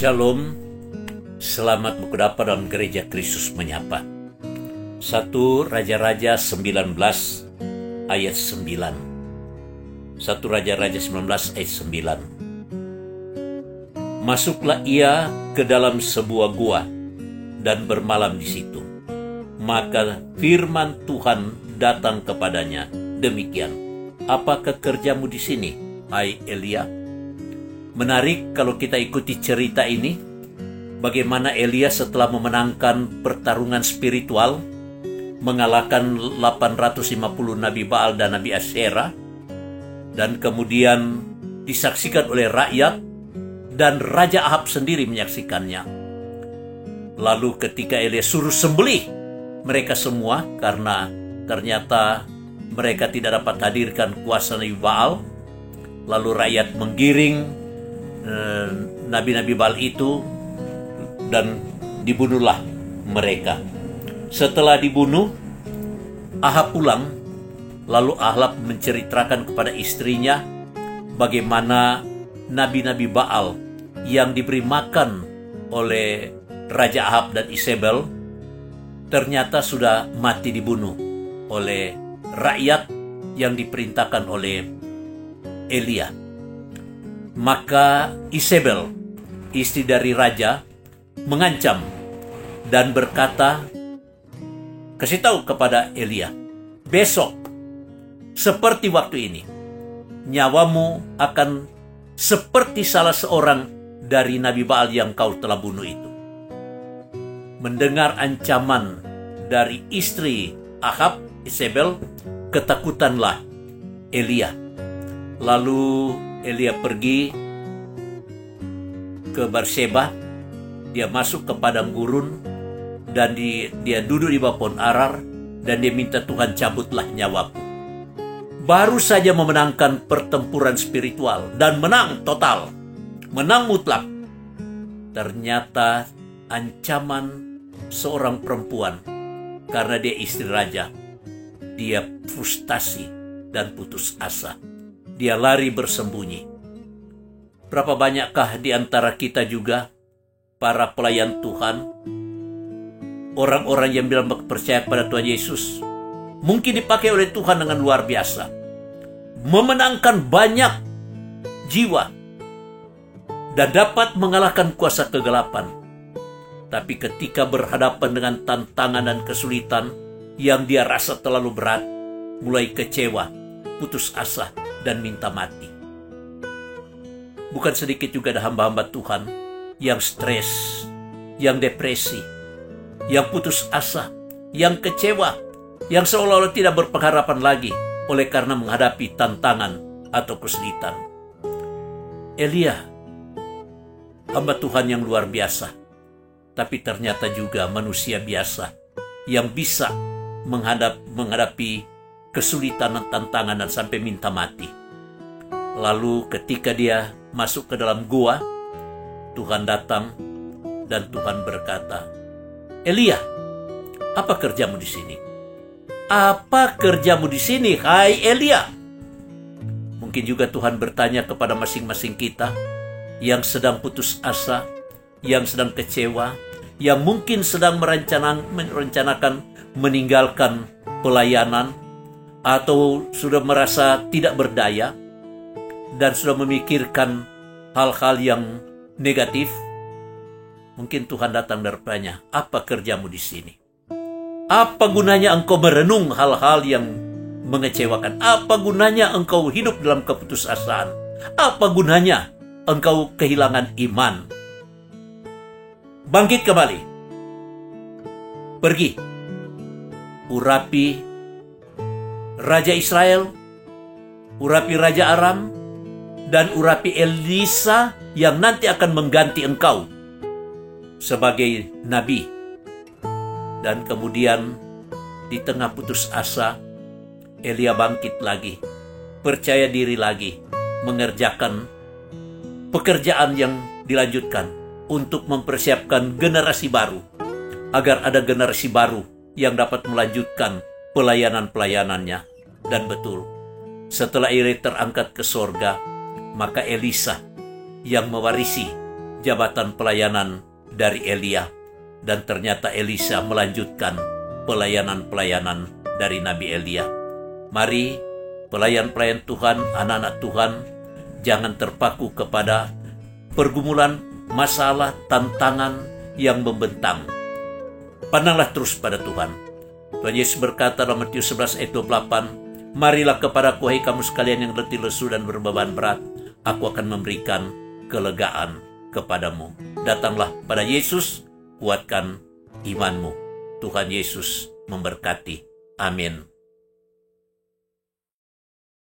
Shalom, selamat bergapa dalam gereja Kristus menyapa. 1 Raja-Raja 19 ayat 9. 1 Raja-Raja 19 ayat 9. Masuklah ia ke dalam sebuah gua dan bermalam di situ. Maka firman Tuhan datang kepadanya, demikian, apakah kerjamu di sini, hai Elia? Menarik kalau kita ikuti cerita ini, bagaimana Elia setelah memenangkan pertarungan spiritual, mengalahkan 850 Nabi Baal dan Nabi Asyera, dan kemudian disaksikan oleh rakyat, dan Raja Ahab sendiri menyaksikannya. Lalu ketika Elia suruh sembelih mereka semua, karena ternyata mereka tidak dapat hadirkan kuasa Nabi Baal, lalu rakyat menggiring nabi-nabi Baal itu dan dibunuhlah mereka. Setelah dibunuh, Ahab pulang, lalu Ahab menceritakan kepada istrinya bagaimana nabi-nabi Baal yang diberi makan oleh Raja Ahab dan Isabel ternyata sudah mati dibunuh oleh rakyat yang diperintahkan oleh Elia. Maka Isabel, istri dari raja, mengancam dan berkata, kasih tahu kepada Elia, besok seperti waktu ini nyawamu akan seperti salah seorang dari Nabi Baal yang kau telah bunuh itu. Mendengar ancaman dari istri Ahab, Isabel, ketakutanlah Elia. Lalu Elia pergi ke Berseba, dia masuk ke padang gurun, dan dia duduk di bawah pohon arar, dan dia minta, Tuhan cabutlah nyawaku. Baru saja memenangkan pertempuran spiritual, dan menang total, menang mutlak. Ternyata ancaman seorang perempuan, karena dia istri raja, dia frustasi dan putus asa. Dia lari bersembunyi. Berapa banyakkah di antara kita juga, para pelayan Tuhan, orang-orang yang bilang percaya pada Tuhan Yesus, mungkin dipakai oleh Tuhan dengan luar biasa, memenangkan banyak jiwa, dan dapat mengalahkan kuasa kegelapan. Tapi ketika berhadapan dengan tantangan dan kesulitan yang dia rasa terlalu berat, mulai kecewa, putus asa, dan minta mati. Bukan sedikit juga ada hamba-hamba Tuhan yang stres, yang depresi, yang putus asa, yang kecewa, yang seolah-olah tidak berpengharapan lagi oleh karena menghadapi tantangan atau kesulitan. Elia, hamba Tuhan yang luar biasa, tapi ternyata juga manusia biasa yang bisa menghadapi kesulitan dan tantangan dan sampai minta mati. Lalu ketika dia masuk ke dalam gua, Tuhan datang dan Tuhan berkata, Elia, apa kerjamu di sini? Apa kerjamu di sini, hai Elia? Mungkin juga Tuhan bertanya kepada masing-masing kita yang sedang putus asa, yang sedang kecewa, yang mungkin sedang merencanakan meninggalkan pelayanan, atau sudah merasa tidak berdaya dan sudah memikirkan hal-hal yang negatif. Mungkin Tuhan datang dan bertanya, apa kerjamu di sini? Apa gunanya engkau merenung hal-hal yang mengecewakan? Apa gunanya engkau hidup dalam keputusasaan? Apa gunanya engkau kehilangan iman? Bangkit kembali. Pergi. Urapi Raja Israel, urapi Raja Aram, dan urapi Elisa yang nanti akan mengganti engkau sebagai nabi. Dan kemudian di tengah putus asa, Elia bangkit lagi, percaya diri lagi, mengerjakan pekerjaan yang dilanjutkan untuk mempersiapkan generasi baru, agar ada generasi baru yang dapat melanjutkan pelayanan-pelayanannya. Dan betul, setelah Elia terangkat ke sorga, maka Elisa yang mewarisi jabatan pelayanan dari Elia, dan ternyata Elisa melanjutkan pelayanan-pelayanan dari Nabi Elia. Mari pelayan-pelayan Tuhan, anak-anak Tuhan, jangan terpaku kepada pergumulan, masalah, tantangan yang membentang. Pandanglah terus pada Tuhan. Tuhan Yesus berkata dalam Matius 11 ayat 28, "Marilah kepadaku, hai kamu sekalian yang letih lesu dan berbeban berat, aku akan memberikan kelegaan kepadamu." Datanglah pada Yesus, kuatkan imanmu. Tuhan Yesus memberkati. Amin.